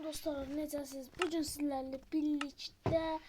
Dostlar, necəsiniz? Bugün sizlerle birlikte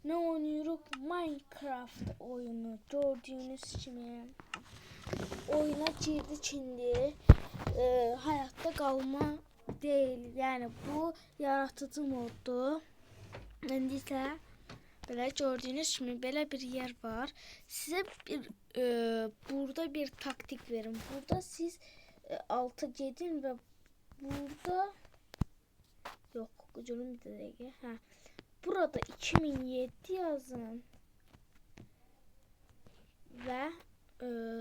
ne oynuyoruz? Minecraft oyunu. Gördüğünüz kimi oyuna girdik şimdi. Hayatta kalma değil. Yani bu yaratıcı moddu. İndi isə belə gördüğünüz kimi belə bir yer var. Size burada bir taktik verin. Burada siz alta gedin ve burada yok, gücünün bir dakika. Burada 2007 yazın ve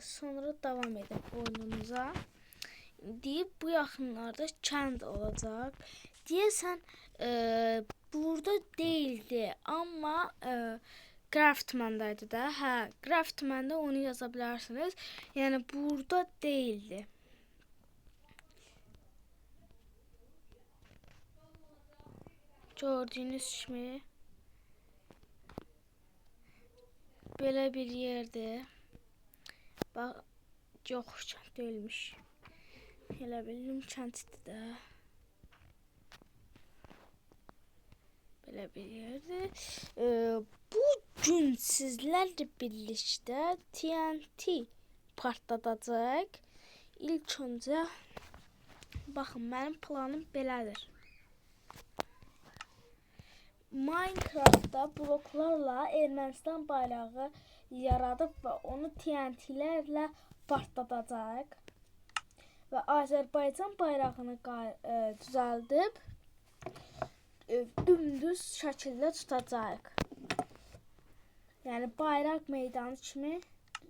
sonra devam edin oyununuza. Deyip bu yakınlarda kənd olacak. Deyəsən burada değildi ama Craftman'daydı da. Craftman'da onu yazabilirsiniz. Yani burada değildi. Gördüğünüz gibi böyle bir yerde. Bak, yok, kənd değilmiş. Elə bildim kənddir də. Belə bir yerde. Bugün sizlerle birlikte TNT partladacaq. İlk önce bakın, benim planım belədir. Minecraft'ta bloklarla Ermənistan bayrağı yaradıb ve onu TNT'lerle partladacaq. Ve Azərbaycan bayrağını düzəldib dümdüz şəkildə tutacaq. Yani bayraq meydanı kimi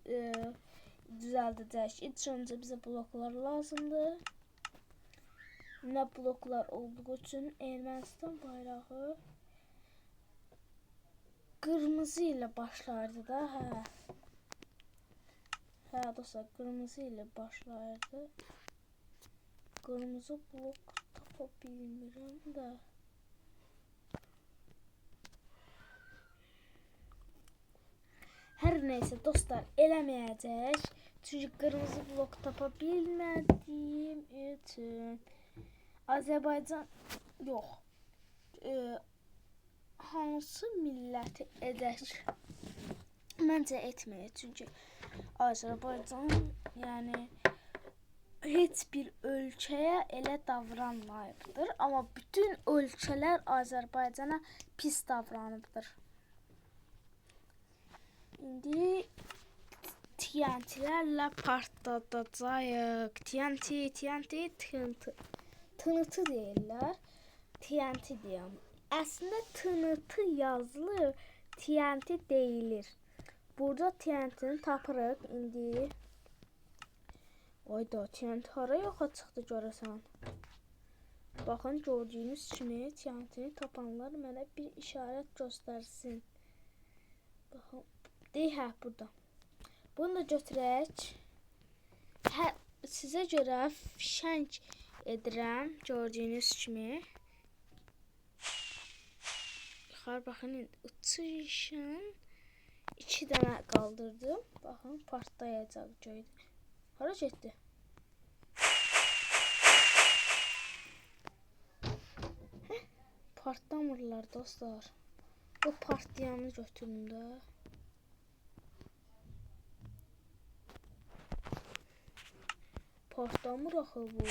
düzəldəcək. İlk öncə bizə bloklar lazımdır. Ne bloklar olduğu için Ermənistan bayrağı kırmızı ile başlardı da. Dostlar, kırmızı ile başlardı. Kırmızı blok tapa bilmirəm da. Her neyse dostlar, eləməyəcək. Çünkü kırmızı blok tapa bilmədiyim üçün Azərbaycan yox. Hansı milləti edək? Məncə etməyək. Çünkü Azərbaycan yani heç bir ölkəyə elə davranmayıbdır. Ama bütün ölkələr Azərbaycana pis davranıbdır. İndi TNT'lerle partladacağıq. TNT tınıtı deyirlər. TNT deyəm. Əslində tınıtı yazılır, TNT deyilir. Burada TNT'ni tapırıq indi. Oyda TNT hara yoxa çıxdı görəsən? Baxın, gördüyünüz kimi TNT'ni tapanlar mənə bir işarət göstərsin. Baxın, deyək, burada. Bunu da götürək. Sizə görə fişəng edirəm, gördüyünüz kimi. Yuxarı baxın, uçuşun 2 dənə qaldırdım. Baxın, partlayacaq göydə. Hara getdi? Partlamırlar dostlar. O partlayanı götürün də. Partlamır axı bu.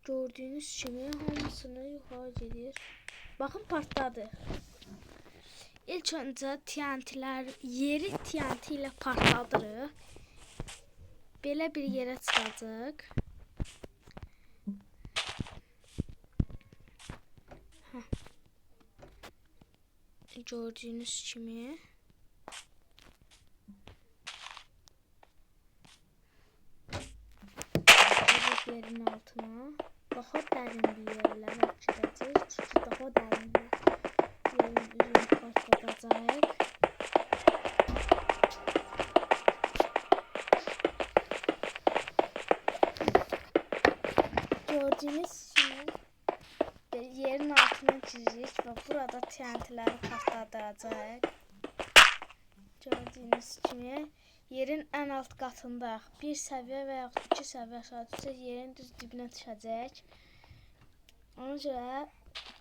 Gördüğünüz kimi hamısını yuxarı gedir. Baxın, partladı. İlk öncə yeri TNT ile partladırıq. Belə bir yerə çıxacaq. Gördüğünüz kimi. Yerin altına daha dərin bir yerlərə girəcək. Çünki daha dərin bir yerin üzünü partladacaq. Gördüğünüz kimi yerin altına girecek ve burada TNT'ləri partladacaq. Gördüğünüz kimi yerin en alt katında bir seviye veya 2 seviye aşağı düşsək yerin düz dibinə düşəcək. Ona görə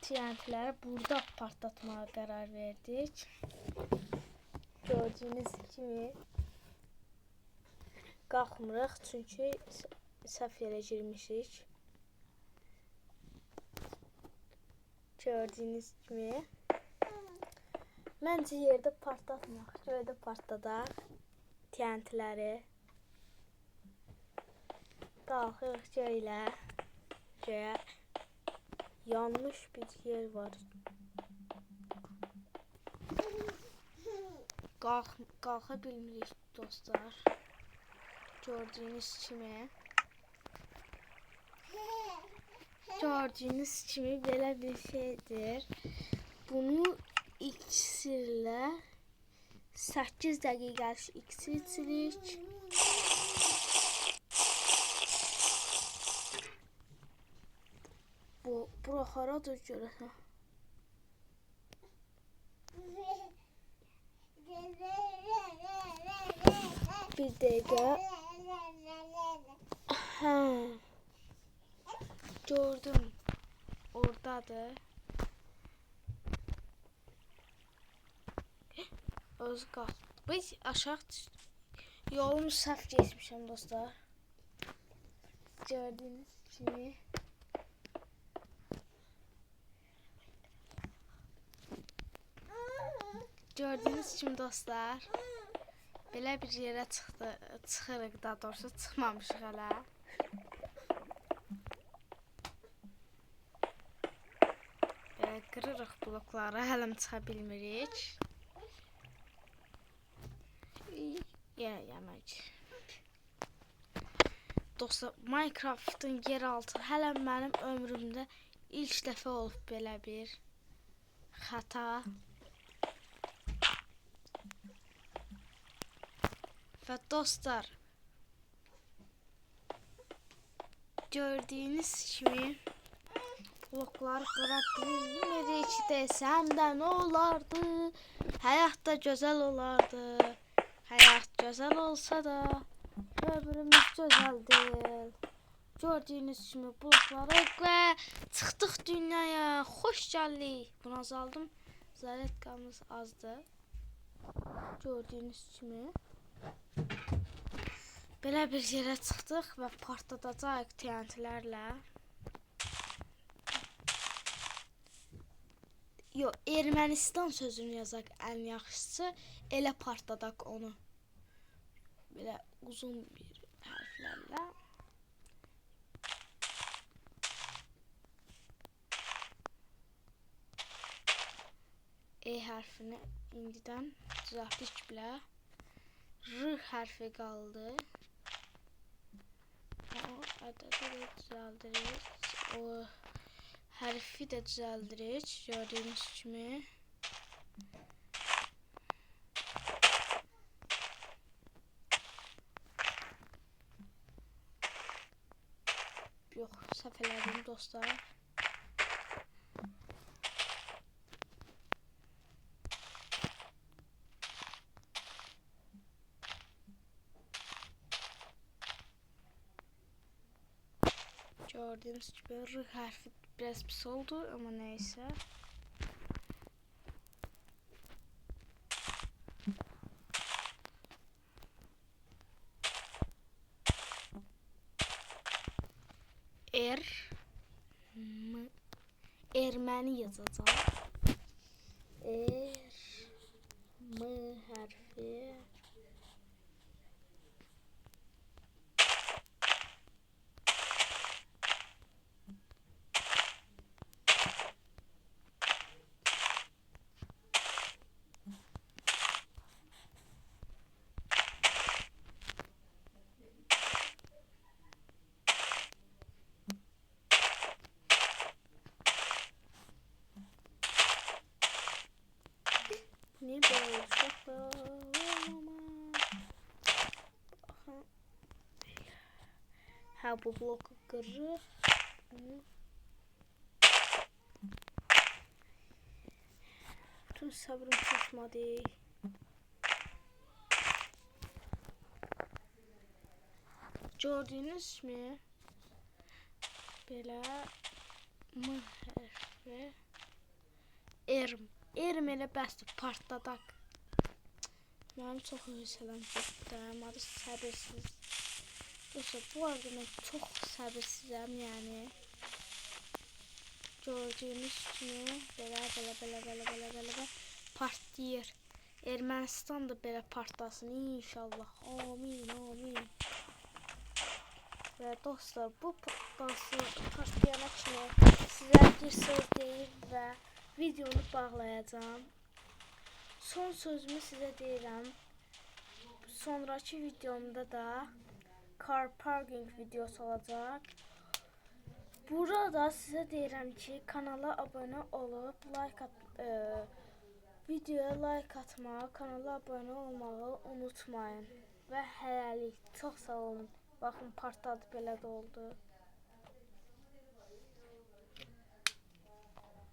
TNT'ləri burada partlatmağa qərar verdik. Gördüyünüz kimi qalxmırıq çünki səhv yerə girmişik. Gördüyünüz kimi məncə yerdə partlatmaq, göydə partladaq TNT'ləri. Qalxırıq göyə yanmış bir yer var. Qalxa bilmirik dostlar. Gördüyünüz kimi belə bir şeydir. Bunu iksirlə 8 dəqiqəlik iksir içirik. Bura haradır görəsən? Bir dəqiqə. Gördüm. Oradadır. Öz qalxdı. Biz aşağı düşdük. Yolumu səhv geçmişəm dostlar. Gördüyünüz kimi. Gördüyünüz kimi dostlar. Belə bir yerə çıxırıq, daha doğrusu çıxmamışıq hələ. Qırırıq blokları, hələm çıxa bilmirik. Yemək. Dostlar, Minecraft'ın yeraltı hələ mənim ömrümdə ilk dəfə olub belə bir xəta. Və dostlar, gördüyünüz kimi blokları qıra bilmirik desəm də nə olardı? Həyat da gözəl olardı. Həyat gözəl olsa da ömrümüz gözəl deyil. Gördüyünüz kimi blokları və çıxdıq dünyaya. Xoş gəldik. Bunu azaldım. Zaretkamız azdır. Gördüyünüz kimi belə bir yerə çıxdıq və partladacağıq TNT'lərlə. Yo, Ermənistan sözünü yazaq ən yaxşısı, elə partladaq onu. Belə uzun bir hərflərlə. E hərfini indidən düzəltdik bilə. R hərfi qaldı. O ədədi də düzəldirik. O hərfi də düzəldirik. Gördüyünüz kimi. Yox, səhv elədim dostlar. Gördüğünüz gibi R harfi biraz pis oldu ama neyse. Ermeni yazacağım. M harfi. Ne olacak da? Ha, bu bloku kırır. Tüm sabrım tutmadı. Gördünüz mü? Belə M hərfi. Erm elə bəsdir, partladaq. Mənim çox hövsələm getdi, mənim səbirsiz. Dostlar, bu arada mən çox səbirsizəm, yəni. Gördüyünüz kimi belə partlayır. Ermənistan da belə partlasın inşallah. Amin, amin. Və dostlar, bu partlayana kimi sizə bir söz deyib və videonu bağlayacağım. Son sözümü sizə deyirəm. Sonraki videomda da car parking videosu olacaq. Burada sizə deyirəm ki, kanala abunə olub videoya like atmağı, kanala abunə olmağı unutmayın. Və hələlik çox sağ olun. Baxın, partladı, belə də oldu.